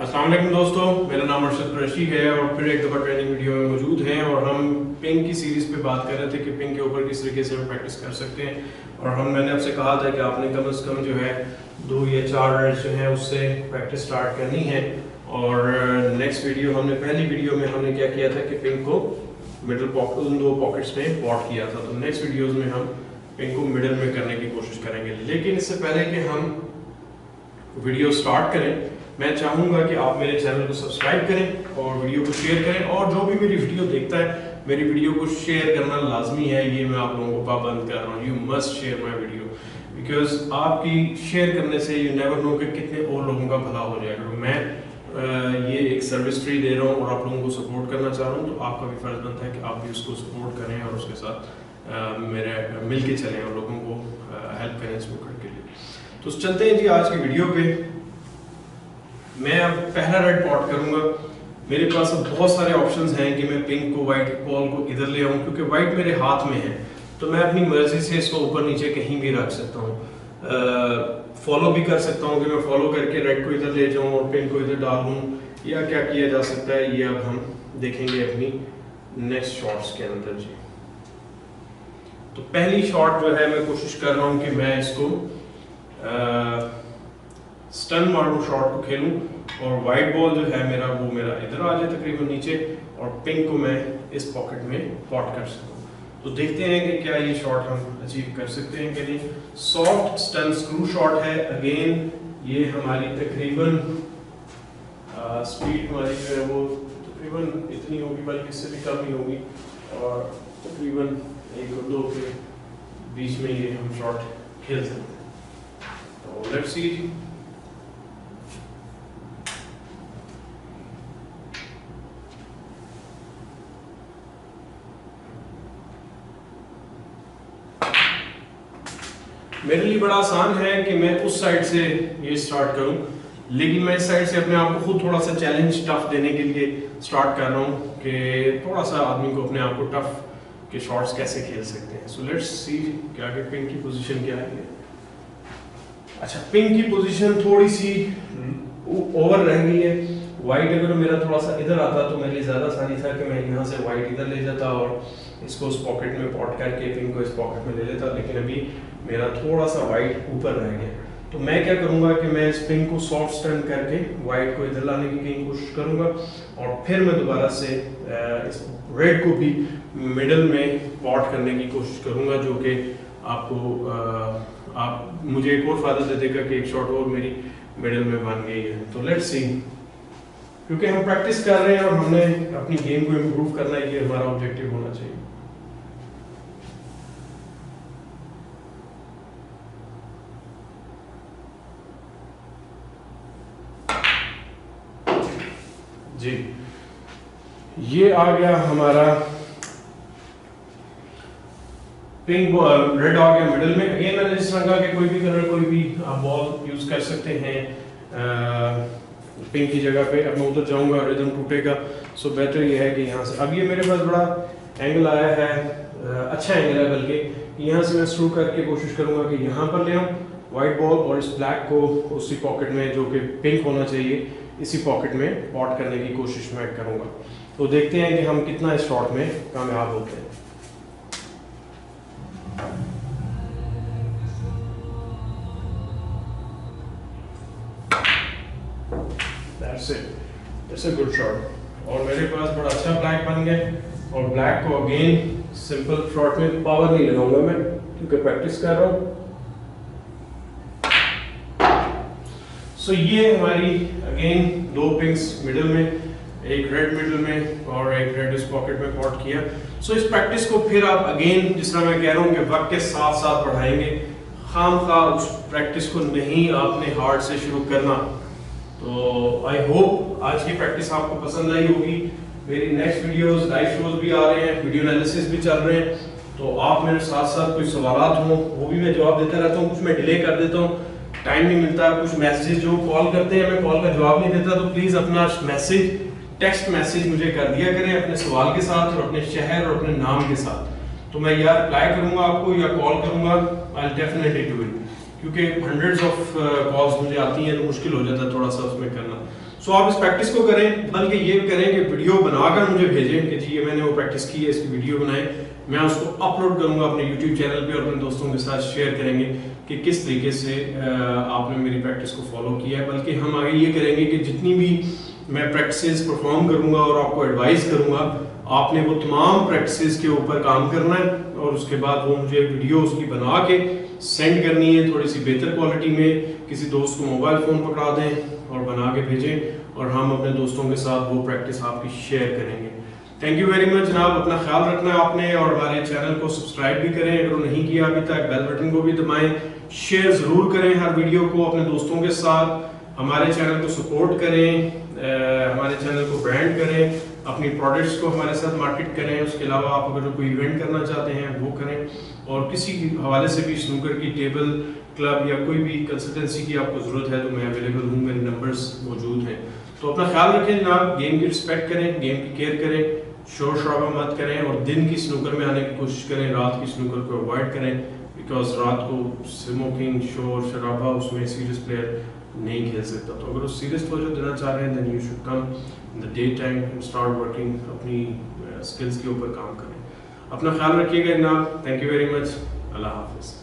अस्सलाम वालेकुम दोस्तों, मेरा नाम अर्शद कुरैशी है और फिर एक दफ़ा ट्रेनिंग वीडियो में मौजूद हैं। और हम पिंग की सीरीज़ पे बात कर रहे थे कि पिंग के ऊपर किस तरीके से हम प्रैक्टिस कर सकते हैं। और मैंने आपसे कहा था कि आपने कम से कम जो है 2 या 4 रन्स जो है उससे प्रैक्टिस स्टार्ट करनी है। और नेक्स्ट वीडियो पहली वीडियो में हमने क्या किया था कि पिंग को मिडल पॉकेट, उन 2 पॉकेट्स में पॉट किया था। तो नेक्स्ट वीडियोज़ में हम पिंग को मिडल में करने की कोशिश करेंगे। लेकिन इससे पहले कि हम वीडियो स्टार्ट करें, मैं चाहूँगा कि आप मेरे चैनल को सब्सक्राइब करें और वीडियो को शेयर करें। और जो भी मेरी वीडियो देखता है, मेरी वीडियो को शेयर करना लाजमी है। ये मैं आप लोगों को पाबंद कर रहा हूँ, you must share my video, because आपकी शेयर करने से यू नेवर नो कि कितने और लोगों का भला हो जाएगा। तो मैं ये एक सर्विस फ्री दे रहा हूँ और आप लोगों को सपोर्ट करना चाह रहा हूँ, तो आपका भी फ़र्ज़ बनता है कि आप भी उसको सपोर्ट करें और उसके साथ मेरे मिल के चलें और लोगों को हेल्प करें इस मुकड़ के लिए। तो चलते हैं जी आज की वीडियो पे। मैं अब पहला रेड पॉट करूंगा। मेरे पास अब बहुत सारे ऑप्शंस हैं कि मैं पिंक को, वाइट बॉल को इधर ले आऊं, क्योंकि वाइट मेरे हाथ में है तो मैं अपनी मर्जी से इसको ऊपर नीचे कहीं भी रख सकता हूँ। फॉलो भी कर सकता हूँ कि मैं फॉलो करके रेड को इधर ले जाऊं और पिंक को इधर डाल दूं, या क्या किया जा सकता है ये अब हम देखेंगे अपनी नेक्स्ट शॉट्स के अंदर जी। तो पहली शॉट जो है मैं कोशिश कर रहा हूँ कि मैं इसको स्टन मारूं, शॉट को खेलूं और वाइट बॉल जो है मेरा वो मेरा इधर आ जाए तकरीबन नीचे, और पिंक को मैं इस पॉकेट में पॉट कर सकूं। तो देखते हैं कि क्या ये शॉट हम अचीव कर सकते हैं कि नहीं। सॉफ्ट स्टन स्क्रू शॉट है। अगेन ये हमारी तकरीबन स्पीड हमारी जो है वो तकरीबन इतनी होगी, बल्कि इससे भी कम ही होगी, और तकरीबन 1 और 2 के बीच में ये हम शॉट खेल सकते हैं। तो लेट्स सी। मेरे लिए बड़ा आसान है कि मैं उस साइड से ये स्टार्ट करूं, लेकिन मैं इस साइड से अपने आप को खुद थोड़ा सा चैलेंज टफ देने के लिए स्टार्ट कर रहा हूं कि थोड़ा सा आदमी को अपने आप को टफ के शॉट्स कैसे खेल सकते हैं। सो लेट्स सी कि आगे पिंक की पोजीशन क्या है। अच्छा, पिंक की पोजीशन थोड़ी सी ओवर रह गई है। वाइट अगर मेरा थोड़ा सा इधर आता तो मेरे लिए ज़्यादा आसानी था कि मैं यहाँ से वाइट इधर ले जाता और इसको उस पॉकेट में पॉट करके पिंक को इस पॉकेट में ले लेता, लेकिन अभी मेरा थोड़ा सा वाइट ऊपर रह गया। तो मैं क्या करूँगा कि मैं इस पिंक को सॉफ्ट स्टर्न करके वाइट को इधर लाने की कोशिश करूँगा, और फिर मैं दोबारा से इस रेड को भी मिडल में पॉट करने की कोशिश करूँगा, जो कि आपको आप मुझे एक और फायदा दे देगा कि एक शॉट और मेरी मिडल में बन गई है। तो लेट्स सी, क्योंकि हम प्रैक्टिस कर रहे हैं और हमने अपनी गेम को इम्प्रूव करना है, ये हमारा ऑब्जेक्टिव होना चाहिए। जी, ये आ गया हमारा पिंक, रेड आ गया मिडल में। अगेन मैंने जिस तरह कहा कि कोई भी कलर, कोई भी आप बॉल यूज कर सकते हैं पिंक की जगह पे। अब मैं उधर जाऊंगा, रिदम टूटेगा। सो बेटर ये है कि यहाँ से, अब ये मेरे पास बड़ा एंगल आया है, अच्छा एंगल है, बल्कि यहाँ से मैं स्क्रू करके कोशिश करूंगा कि यहाँ पर ले आऊँ वाइट बॉल और इस ब्लैक को उसी पॉकेट में, जो कि पिंक होना चाहिए, इसी पॉकेट में पॉट करने की कोशिश मैं करूंगा। तो देखते हैं कि हम कितना इस शॉट में कामयाब होते हैं। That's it. That's a good shot. और मेरे पास बड़ा अच्छा ब्लैक बन गया, और ब्लैक को अगेन सिंपल शॉट में पावर नहीं लगाऊंगा मैं, क्योंकि प्रैक्टिस कर रहा हूँ। सो ये हमारी अगेन 2 पिंक्स मिडल में, एक रेड मिडल में और एक रेड इस पॉकेट में पॉट किया। सो इस प्रैक्टिस को फिर आप अगेन, जिस तरह मैं कह रहा हूँ कि वक्त के साथ साथ बढ़ाएंगे। खामखा उस प्रैक्टिस को नहीं आपने हार्ड से शुरू करना। तो आई होप आज की प्रैक्टिस आपको पसंद आई होगी। मेरी नेक्स्ट वीडियोस, लाइव शोज भी आ रहे हैं, वीडियो एनालिसिस भी चल रहे हैं, तो आप मेरे साथ साथ कोई सवाल हो वो भी मैं जवाब देता रहता हूँ। कुछ मैं डिले कर देता हूँ, टाइम नहीं मिलता। कुछ मैसेजेस जो कॉल करते हैं, मैं कॉल का जवाब नहीं देता, तो प्लीज़ अपना मैसेज, टेक्स्ट मैसेज मुझे कर दिया करें अपने सवाल के साथ और अपने शहर और अपने नाम के साथ। तो मैं या रिप्लाई करूँगा आपको या कॉल करूँगा, I will definitely do it. क्योंकि हंड्रेड्स ऑफ कॉल्स मुझे आती हैं तो मुश्किल हो जाता है थोड़ा सा उसमें करना। सो आप इस प्रैक्टिस को करें, बल्कि ये करें कि वीडियो बनाकर मुझे भेजें कि जी ये मैंने वो प्रैक्टिस की है, इसकी वीडियो बनाए, मैं उसको अपलोड करूंगा अपने यूट्यूब चैनल पे और अपने दोस्तों के साथ शेयर करेंगे कि किस तरीके से आपने मेरी प्रैक्टिस को फॉलो किया है। बल्कि हम आगे ये करेंगे कि जितनी भी मैं प्रैक्टिसेस परफॉर्म करूंगा और आपको एडवाइस करूंगा, आपने वो तमाम प्रैक्टिसेस के ऊपर काम करना है और उसके बाद वो मुझे वीडियो उसकी बना के सेंड करनी है थोड़ी सी बेहतर क्वालिटी में। किसी दोस्त को मोबाइल फ़ोन पकड़ा दें और बना के भेजें और हम अपने दोस्तों के साथ वो प्रैक्टिस आपकी शेयर करेंगे। थैंक यू वेरी मच जनाब, अपना ख्याल रखना है आपने और हमारे चैनल को सब्सक्राइब भी करें अगर नहीं किया अभी तक, बेल बटन को भी दबाएं, शेयर ज़रूर करें हर वीडियो को अपने दोस्तों के साथ, हमारे चैनल को सपोर्ट करें, हमारे चैनल को ब्रांड करें, अपनी प्रोडक्ट्स को हमारे साथ मार्केट करें। उसके अलावा आप अगर कोई इवेंट करना चाहते हैं वो करें और किसी हवाले से भी स्नूकर की टेबल क्लब या कोई भी कंसल्टेंसी की आपको ज़रूरत है तो मैं अवेलेबल हूँ, मेरे नंबर्स मौजूद हैं। तो अपना ख्याल रखें जनाब, गेम की रिस्पेक्ट करें, गेम की केयर करें, शोर शराबा मत करें और दिन की स्नूकर में आने की कोशिश करें, रात की स्नूकर को अवॉइड करें बिकॉज रात को स्मोकिंग, शोर शराबा, उसमें सीरियस प्लेयर नहीं खेल सकता। तो अगर वो सीरियस तवज्जो देना चाह रहे हैं then you should come in the day time and start working, अपनी स्किल्स के ऊपर काम करें। अपना ख्याल रखिएगा जनाब, thank you very much, Allah हाफिज़।